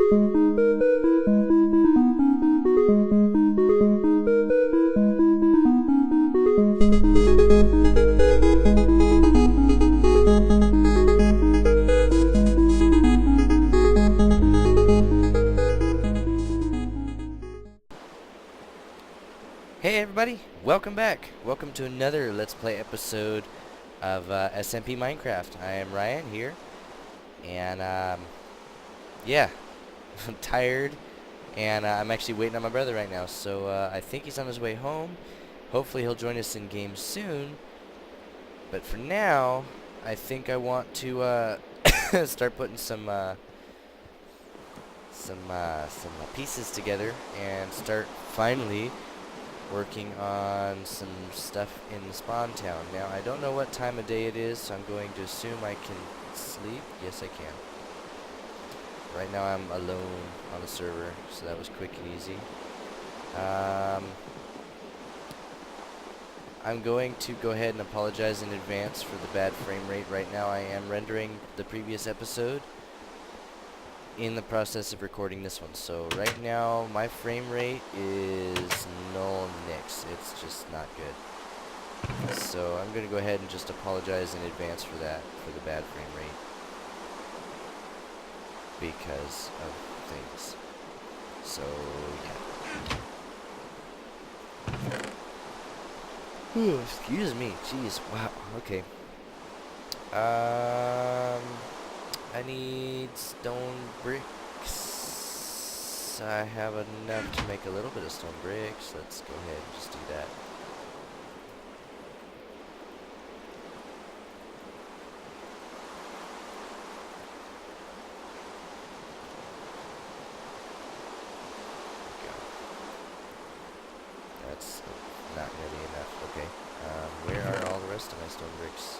Hey everybody, welcome back. Welcome to another Let's Play episode of SMP Minecraft. I am Ryan here, and yeah, I'm tired, and I'm actually waiting on my brother right now, so I think he's on his way home. Hopefully he'll join us in game soon, but for now, I think I want to start putting some pieces together and start finally working on some stuff in Spawn Town. Now, I don't know what time of day it is, so I'm going to assume I can sleep. Yes, I can. Right now I'm alone on the server, so that was quick and easy. I'm going to go ahead and apologize in advance for the bad frame rate. Right now I am rendering the previous episode in the process of recording this one. So right now my frame rate is null nix. It's just not good. So I'm going to go ahead and just apologize in advance for that, for the bad frame rate, because of things. So yeah. Excuse me. Jeez. Wow. Okay. I need stone bricks. I have enough to make a little bit of stone bricks. Let's go ahead and just do that. There we go. That's not nearly enough. Okay. Where are all the rest of my stone bricks?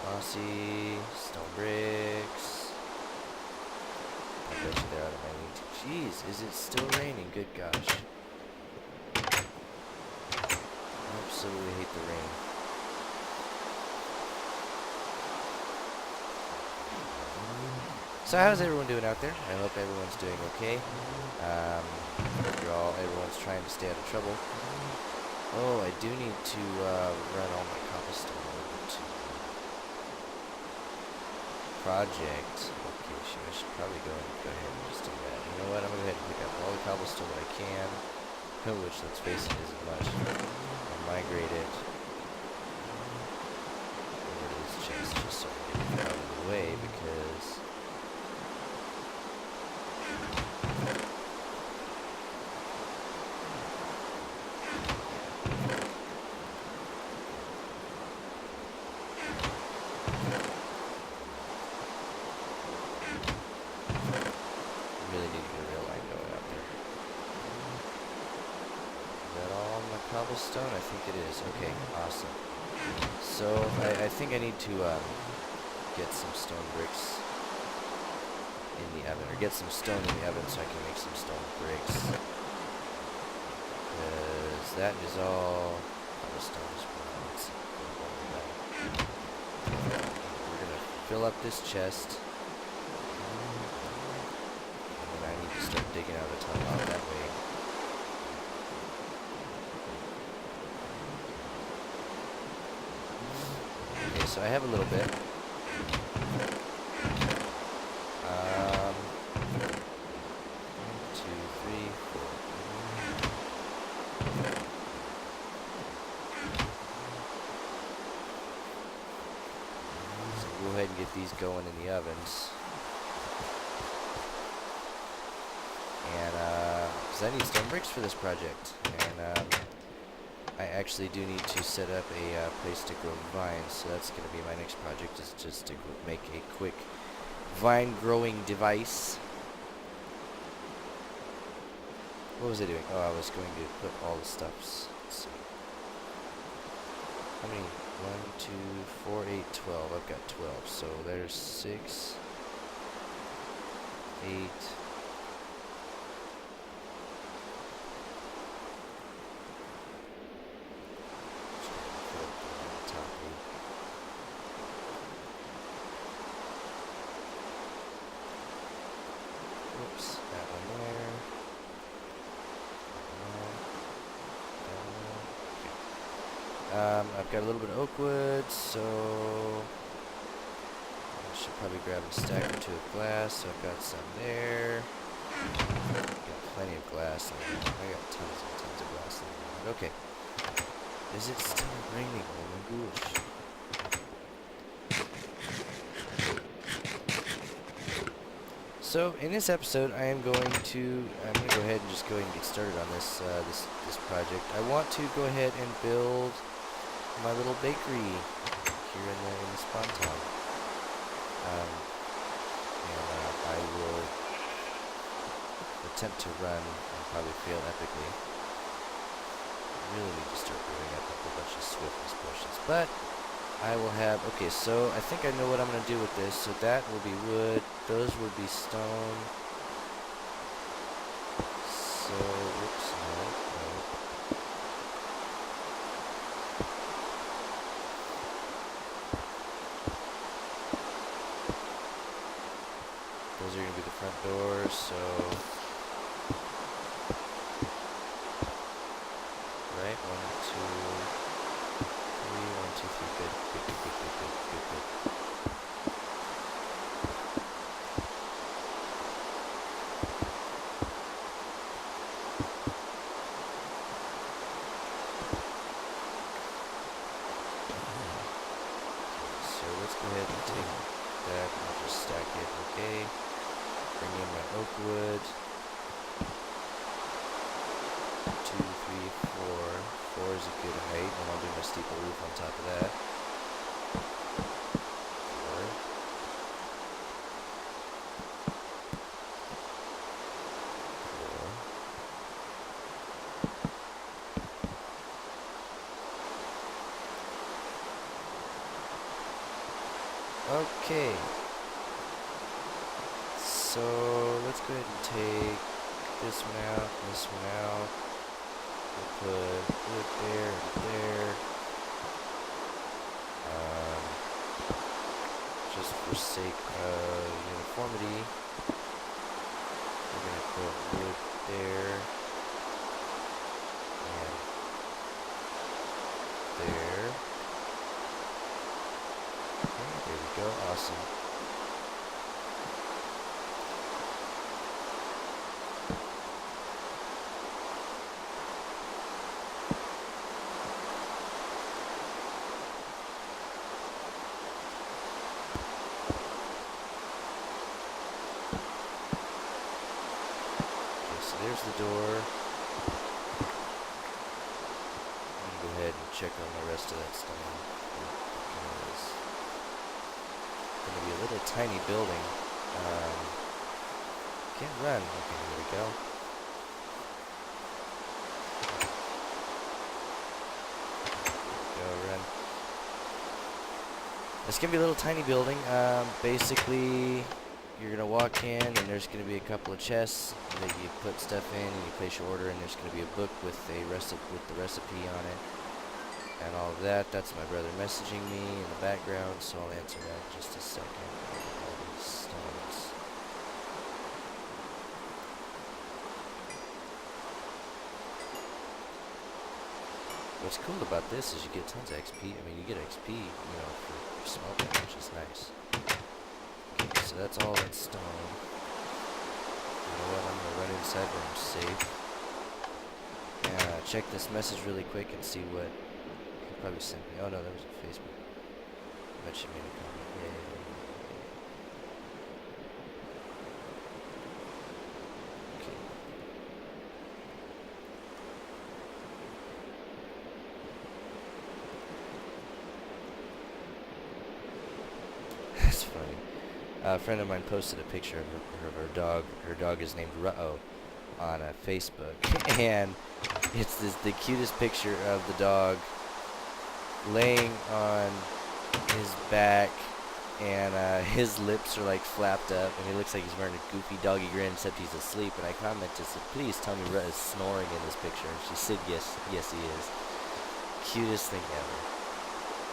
Mossy, stone bricks. I bet you they're out of my league. Jeez, is it still raining? Good gosh. I absolutely hate the rain. So how's everyone doing out there? I hope everyone's doing okay. Everyone's trying to stay out of trouble. Oh, I do need to run all my cobblestone over to project location. I should probably go ahead and just do that. You know what? I'm going to go ahead and pick up all the cobblestone that I can, which, let's face it, isn't much, and migrate it over to this chest just so I can get it out of the way, because cobblestone? I think it is. Okay, awesome. So, I think I need to get some stone bricks in the oven, or get some stone in the oven so I can make some stone bricks. Because that is all cobblestone as well. Let's see. We're going to fill up this chest. And then I need to start digging out a tunnel out that way. So I have a little bit. 1, 2, 3, 4. So we'll go ahead and get these going in the ovens. And, because I need stone bricks for this project. And, I actually do need to set up a place to grow vines, so that's going to be my next project, is just to make a quick vine growing device. What was I doing? Oh, I was going to put all the stuffs. Let's see. How many? 1, 2, 4, 8, 12. I've got 12, so there's 6, 8. Oops. I've got a little bit of oak wood, so I should probably grab a stack or two of glass. So I've got some there. Got plenty of glass in here. I got tons and tons of glass in here. Okay. Is it still raining? Oh my gosh. So in this episode, I'm going to go ahead and just go ahead and get started on this this project. I want to go ahead and build my little bakery here in the spawn town. I will attempt to run and probably fail epically. I really need to start growing up a whole bunch of swiftness potions, but I will have, okay, so I think I know what I'm going to do with this. So that will be wood, those would be stone. So, whoops, no. Those are going to be the front doors, so... Right, 1, 2, 3, 1, 2, 3, good. So let's go ahead and take that and I'll just stack it, okay. Bring in my oak wood. 2, 3, 4. 4 is a good height, and I'll do my steeple roof on top of that. 4. 4. Okay. So let's go ahead and take this one out, this one out. We'll put wood there and there. Just for sake of uniformity, we're going to put wood there and there. Okay, there we go. Awesome. There's the door. I'm going to go ahead and check on the rest of that stone. It's going to be a little tiny building. Can't run. Okay, there we go. Go, run. It's going to be a little tiny building. Basically... You're going to walk in, and there's going to be a couple of chests that you put stuff in, and you place your order, and there's going to be a book with the recipe on it, and all of that. That's my brother messaging me in the background, so I'll answer that in just a second. All these stones. What's cool about this is you get tons of XP. I mean, you get XP, for smelting, which is nice. So that's all that stone. You know what, I'm going to run inside where I'm safe. And check this message really quick and see what he probably sent me. Oh no, that was on Facebook. I bet you made a comment. Okay. That's funny. A friend of mine posted a picture of her dog. Her dog is named Ruh-Oh on Facebook, and it's the cutest picture of the dog laying on his back, and his lips are like flapped up, and he looks like he's wearing a goofy doggy grin, except he's asleep. And I commented, said, "Please tell me Ruh is snoring in this picture," and she said, "Yes, yes he is." Cutest thing ever.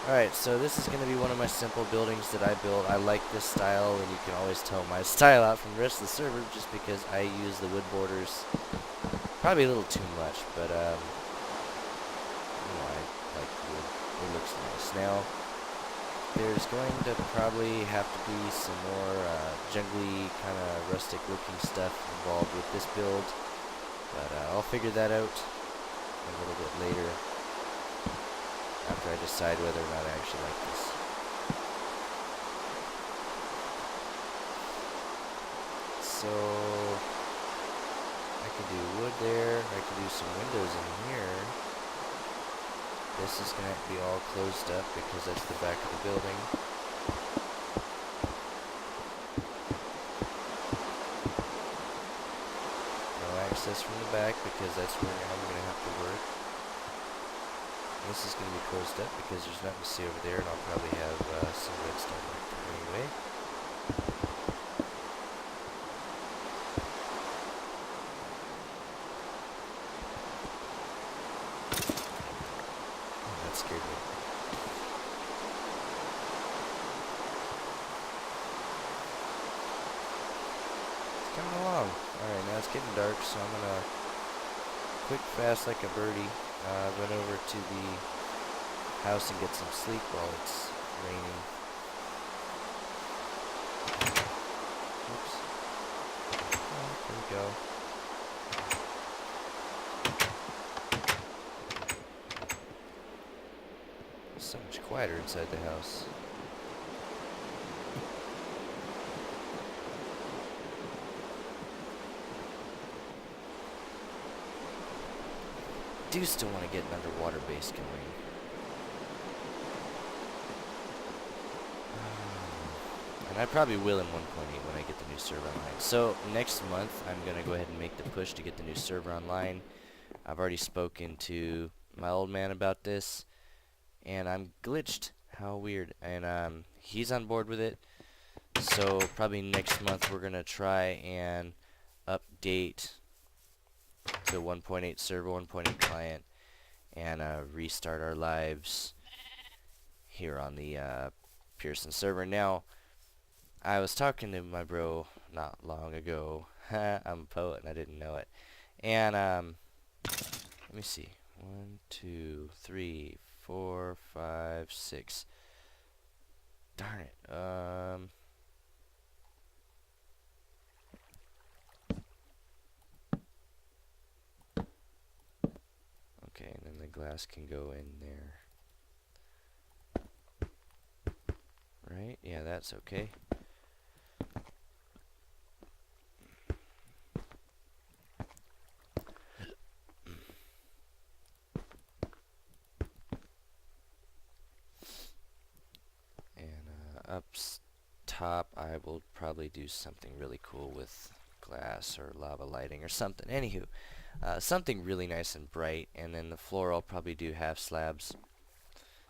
Alright, so this is going to be one of my simple buildings that I built. I like this style, and you can always tell my style out from the rest of the server just because I use the wood borders. Probably a little too much, but, I like wood. it looks nice. Now, there's going to probably have to be some more jungly, kind of rustic looking stuff involved with this build, but I'll figure that out a little bit later after I decide whether or not I actually like this. So I can do wood there, I can do some windows in here. This is going to be all closed up because that's the back of the building. No access from the back because that's where I'm going to have to work. This is going to be closed up because there's nothing to see over there, and I'll probably have some redstone work anyway. Oh, that scared me. It's coming along. Alright, now it's getting dark, so I'm going to quick fast like a birdie run over to the house and get some sleep while it's raining. Oops. Oh, there we go. It's so much quieter inside the house. I do still want to get an underwater base going. And I probably will in 1.8 when I get the new server online. So next month I'm going to go ahead and make the push to get the new server online. I've already spoken to my old man about this, and I'm glitched. How weird. And he's on board with it. So probably next month we're going to try and update to 1.8 server, 1.8 client, and restart our lives here on the Pearson server. Now, I was talking to my bro not long ago. I'm a poet and I didn't know it. And let me see. 1, 2, 3, 4, 5, 6. Darn it. Okay, and then the glass can go in there. Right? Yeah, that's okay. And up top, I will probably do something really cool with glass or lava lighting or something. Anywho, something really nice and bright. And then the floor I'll probably do half slabs,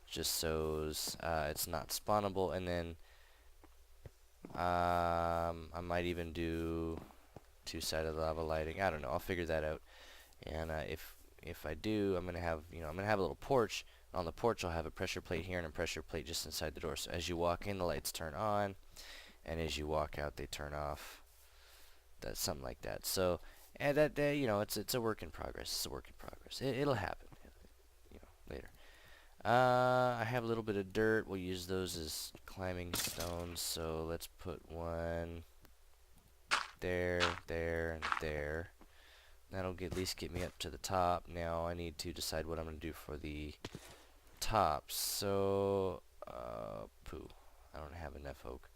just so it's not spawnable. And then I might even do two-sided lava lighting. I don't know. I'll figure that out. And if I do, I'm gonna have a little porch. On the porch, I'll have a pressure plate here and a pressure plate just inside the door. So as you walk in, the lights turn on, and as you walk out, they turn off. That's something like that. So, and that it's a work in progress. It's a work in progress. It'll happen, later. I have a little bit of dirt. We'll use those as climbing stones. So let's put one there, there, and there. That'll at least get me up to the top. Now I need to decide what I'm going to do for the top. So, poo. I don't have enough oak.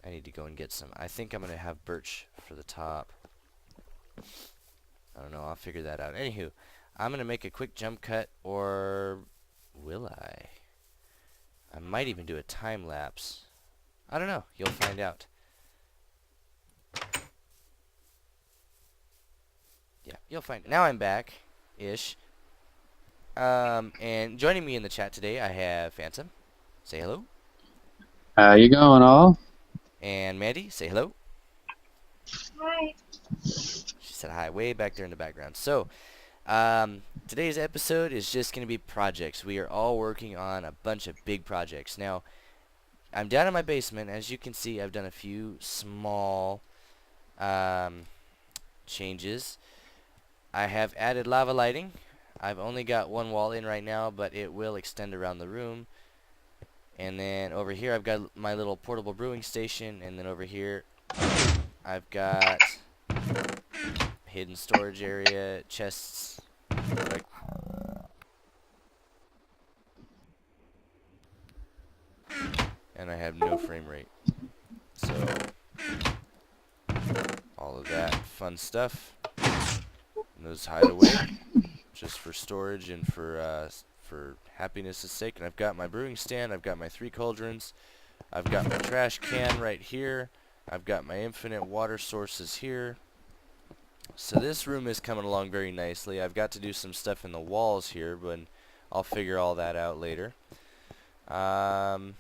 I need to go and get some. I think I'm going to have birch for the top. I don't know. I'll figure that out. Anywho, I'm going to make a quick jump cut, or will I? I might even do a time lapse. I don't know. You'll find out. Yeah, you'll find it. Now I'm back-ish. And joining me in the chat today, I have Phantom. Say hello. How you going, all? And Mandy. Say hello. Hi. She said hi way back there in the background. So, today's episode is just going to be projects. We are all working on a bunch of big projects. Now, I'm down in my basement. As you can see, I've done a few small changes. I have added lava lighting. I've only got one wall in right now, but it will extend around the room. And then over here I've got my little portable brewing station, and then over here I've got hidden storage area, chests. Like, and I have no frame rate. So all of that fun stuff. And those hide away just for storage and for happiness' sake. And I've got my brewing stand, I've got my 3 cauldrons, I've got my trash can right here, I've got my infinite water sources here. So this room is coming along very nicely. I've got to do some stuff in the walls here, but I'll figure all that out later. But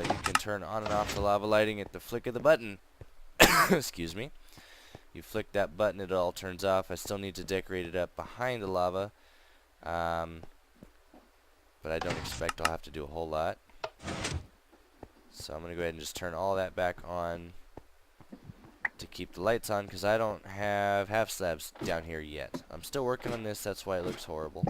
you can turn on and off the lava lighting at the flick of the button. Excuse me. You flick that button, it all turns off. I still need to decorate it up behind the lava. But I don't expect I'll have to do a whole lot. So I'm going to go ahead and just turn all that back on to keep the lights on, because I don't have half slabs down here yet. I'm still working on this, that's why it looks horrible.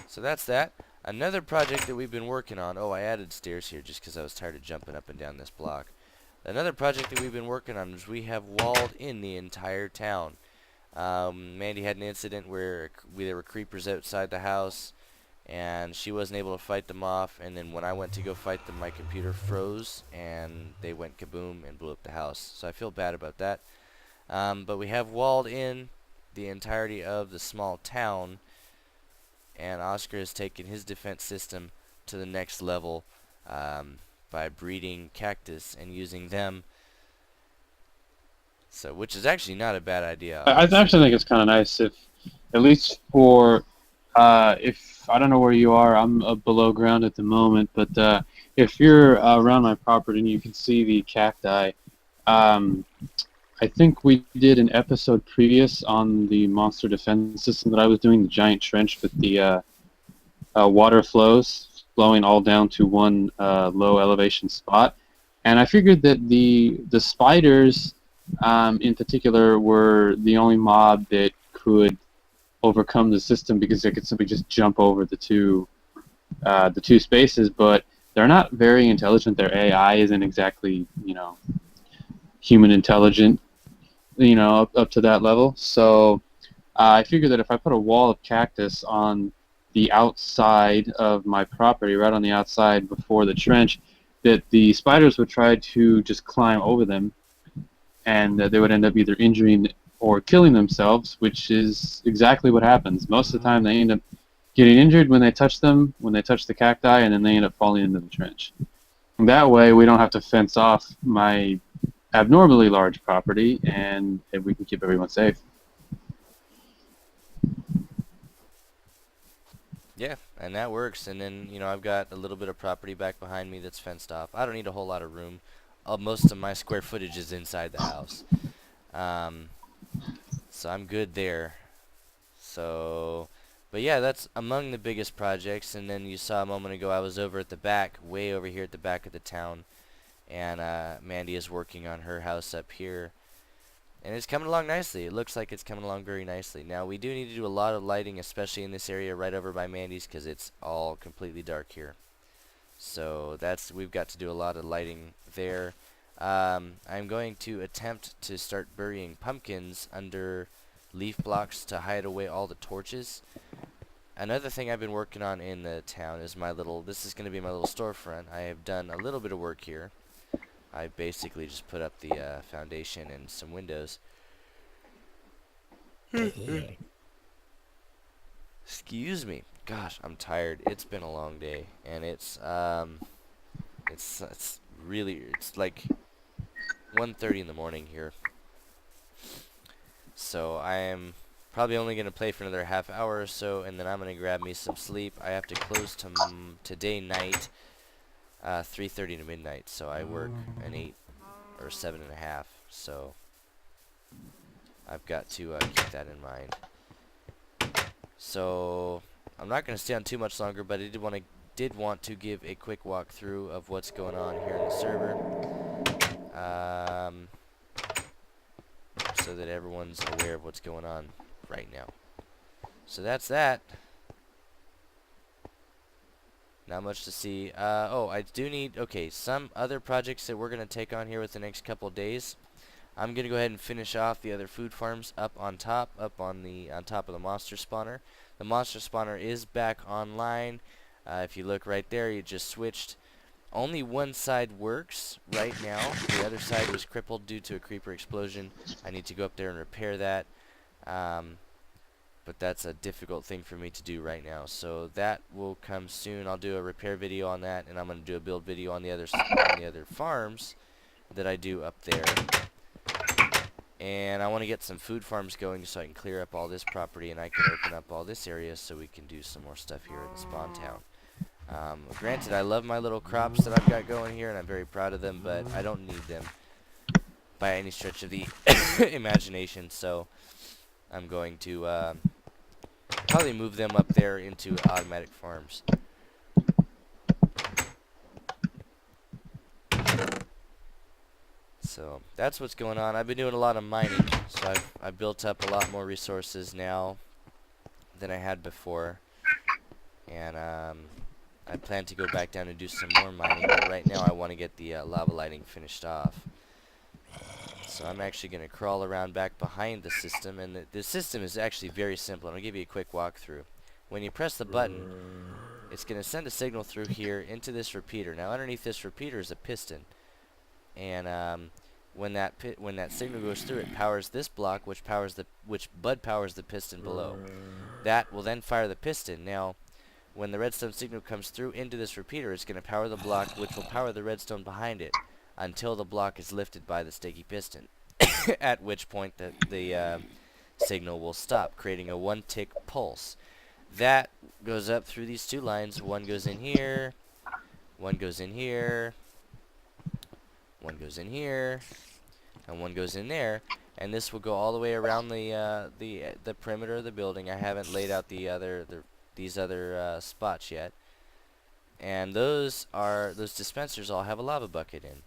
So that's that. Another project that we've been working on, I added stairs here just because I was tired of jumping up and down this block. Another project that we've been working on is we have walled in the entire town. Mandy had an incident where there were creepers outside the house, and she wasn't able to fight them off, and then when I went to go fight them, my computer froze, and they went kaboom and blew up the house. So I feel bad about that. But we have walled in the entirety of the small town, and Oscar has taken his defense system to the next level by breeding cactus and using them. So, which is actually not a bad idea. I actually think it's kind of nice if, at least for, if I don't know where you are, I'm below ground at the moment, but if you're around my property and you can see the cacti, I think we did an episode previous on the monster defense system that I was doing, the giant trench with the water flows flowing all down to one low elevation spot. And I figured that the spiders in particular were the only mob that could overcome the system, because they could simply just jump over the two spaces. But they're not very intelligent. Their AI isn't exactly, human intelligent, up to that level. So I figured that if I put a wall of cactus on the outside of my property, right on the outside before the trench, that the spiders would try to just climb over them, and they would end up either injuring or killing themselves, which is exactly what happens. Most of the time they end up getting injured when they touch them, when they touch the cacti, and then they end up falling into the trench. And that way we don't have to fence off my abnormally large property, and we can keep everyone safe. Yeah, and that works. And then, I've got a little bit of property back behind me that's fenced off. I don't need a whole lot of room. Most of my square footage is inside the house. So I'm good there. So, but yeah, that's among the biggest projects. And then you saw a moment ago I was over at the back, way over here at the back of the town. And Mandy is working on her house up here. And it's coming along nicely. It looks like it's coming along very nicely. Now, we do need to do a lot of lighting, especially in this area right over by Mandy's, because it's all completely dark here. So we've got to do a lot of lighting there. I'm going to attempt to start burying pumpkins under leaf blocks to hide away all the torches. Another thing I've been working on in the town is this is going to be my little storefront. I have done a little bit of work here. I basically just put up the foundation and some windows. Excuse me. Gosh, I'm tired. It's been a long day, and it's like 1:30 in the morning here. So I am probably only going to play for another half hour or so, and then I'm going to grab me some sleep. I have to close today night, 3:30 to midnight, so I work an 8 or 7.5, so I've got to keep that in mind. So I'm not going to stay on too much longer, but I did want to give a quick walkthrough of what's going on here in the server. So so that everyone's aware of what's going on right now. So that's that. Not much to see. Oh, I do need, okay, some other projects that we're going to take on here with the next couple of days. I'm going to go ahead and finish off the other food farms up on top, on top of the monster spawner. The monster spawner is back online. If you look right there, you just switched. Only one side works right now. The other side was crippled due to a creeper explosion. I need to go up there and repair that. But that's a difficult thing for me to do right now. So that will come soon. I'll do a repair video on that, and I'm going to do a build video on the other farms that I do up there. And I want to get some food farms going so I can clear up all this property and I can open up all this area so we can do some more stuff here in the spawn town. Granted, I love my little crops that I've got going here, and I'm very proud of them, but I don't need them by any stretch of the imagination, so I'm going to probably move them up there into automatic farms. So that's what's going on. I've been doing a lot of mining, so I've built up a lot more resources now than I had before, and I plan to go back down and do some more mining, but right now I want to get the lava lighting finished off. So I'm actually going to crawl around back behind the system, and the system is actually very simple, and I'll give you a quick walkthrough. When you press the button, it's going to send a signal through here into this repeater. Now underneath this repeater is a piston, and when that signal goes through, it powers this block, which Bud powers the piston below. That will then fire the piston. Now, when the redstone signal comes through into this repeater, it's going to power the block, which will power the redstone behind it until the block is lifted by the sticky piston. At which point the signal will stop, creating a one-tick pulse. That goes up through these two lines. One goes in here, one goes in here, one goes in here, and one goes in there, and this will go all the way around the perimeter of the building. I haven't laid out these other spots yet, and those dispensers all have a lava bucket in.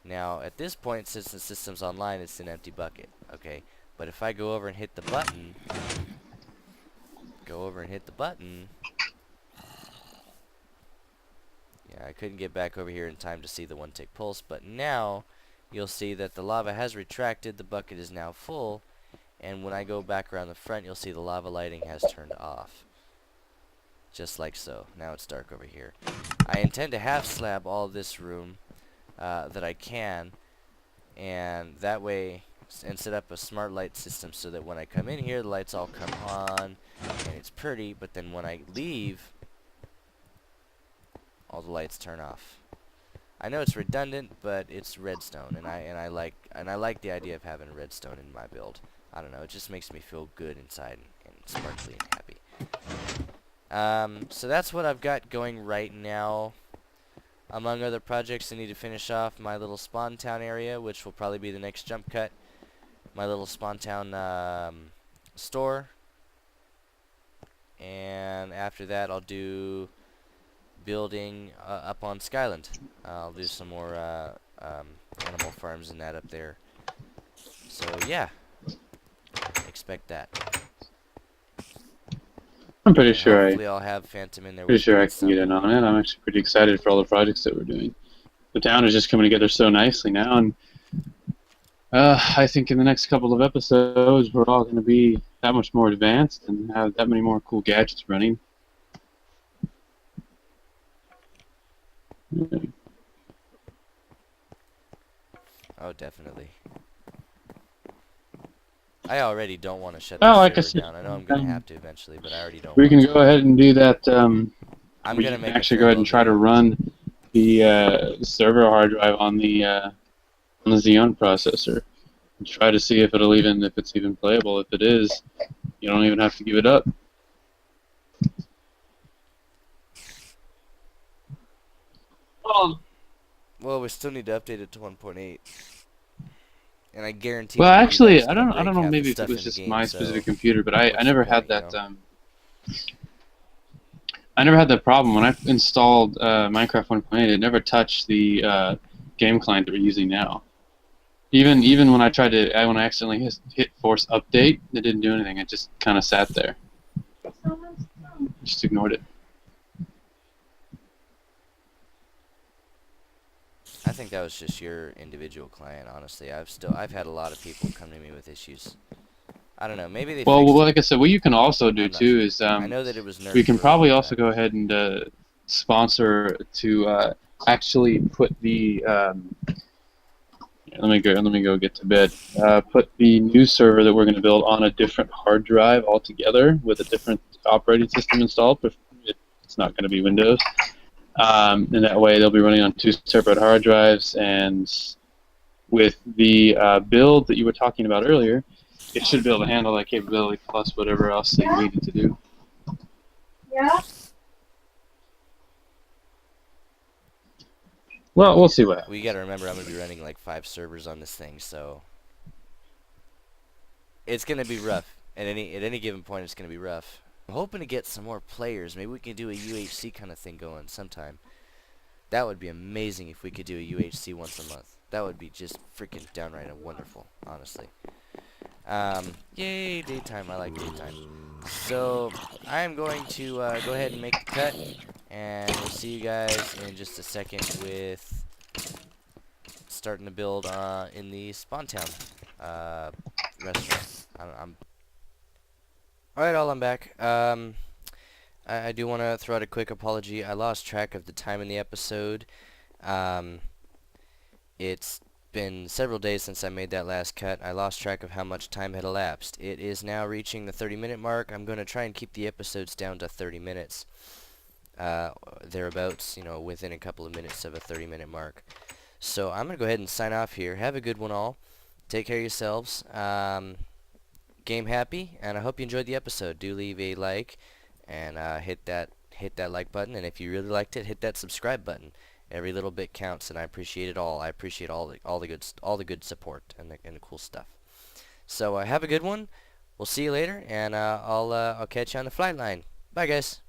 Now at this point, since the system's online, it's an empty bucket, okay? But if I go over and hit the button, yeah, I couldn't get back over here in time to see the one-tick pulse, but now you'll see that the lava has retracted, the bucket is now full, and when I go back around the front, you'll see the lava lighting has turned off. Just like so. Now it's dark over here. I intend to half slab all of this room that I can, and that way, and set up a smart light system so that when I come in here, the lights all come on, and it's pretty, but then when I leave, all the lights turn off. I know it's redundant, but it's redstone, and I like the idea of having redstone in my build. I don't know, it just makes me feel good inside and sparkly and happy. So that's what I've got going right now. Among other projects, I need to finish off my little spawn town area, which will probably be the next jump cut. My little spawn town store, and after that, I'll do building up on Skyland. I'll do some more animal farms and that up there. So yeah, expect that. I'm pretty sure Hopefully I'll have Phantom in there. Pretty sure I can get in on it. I'm actually pretty excited for all the projects that we're doing. The town is just coming together so nicely now, and I think in the next couple of episodes we're all going to be that much more advanced and have that many more cool gadgets running. Yeah. Oh, definitely. I already don't want to shut Like I this said, server down. I know I'm going to have to eventually, but I already don't We want can to. go ahead and do that. I'm We going to can make actually go ahead and try to run the server hard drive on the Xeon processor and try to see if it's even playable. If it is, you don't even have to give it up. Well, we still need to update it to 1.8. And I guarantee. Well, maybe actually, that's I gonna don't break know. half the Maybe if stuff it was in the just game, my so specific computer, but I what's never the had point, that. I never had that problem when I installed Minecraft 1.8. It never touched the game client that we're using now. Even when I tried to, when I accidentally hit force update, it didn't do anything. It just kind of sat there. Just ignored it. I think that was just your individual client, honestly. I've had a lot of people come to me with issues. I don't know, maybe they Well, fixed it. like I said, what you can also do I'm not too sure. is I know that it was nerfed we can for a long probably also time. go ahead and sponsor to actually put the let me go get to bed. Put the new server that we're going to build on a different hard drive altogether with a different operating system installed. But it's not going to be Windows, and that way they'll be running on 2 separate hard drives. And with the build that you were talking about earlier, it should be able to handle that capability plus whatever else that you needed to do. Yeah. Well, we'll see what happens. We gotta remember I'm gonna be running like 5 servers on this thing, so it's gonna be rough. At any given point, it's gonna be rough. I'm hoping to get some more players. Maybe we can do a UHC kind of thing going sometime. That would be amazing if we could do a UHC once a month. That would be just freaking downright wonderful, honestly. Yay, daytime. I like daytime. So, I'm going to go ahead and make the cut, and we'll see you guys in just a second with starting to build in the Spawn Town restaurant. Alright, I'm back. I do want to throw out a quick apology. I lost track of the time in the episode. It's been several days since I made that last cut. I lost track of how much time had elapsed. It is now reaching the 30-minute mark. I'm going to try and keep the episodes down to 30 minutes. Thereabouts, you know, within a couple of minutes of a 30-minute mark. So I'm going to go ahead and sign off here. Have a good one all. Take care of yourselves. Game happy, and I hope you enjoyed the episode. Do leave a like, and hit that like button. And if you really liked it, hit that subscribe button. Every little bit counts, and I appreciate it all. I appreciate all the good support and the cool stuff. So have a good one. We'll see you later, and I'll catch you on the flight line. Bye, guys.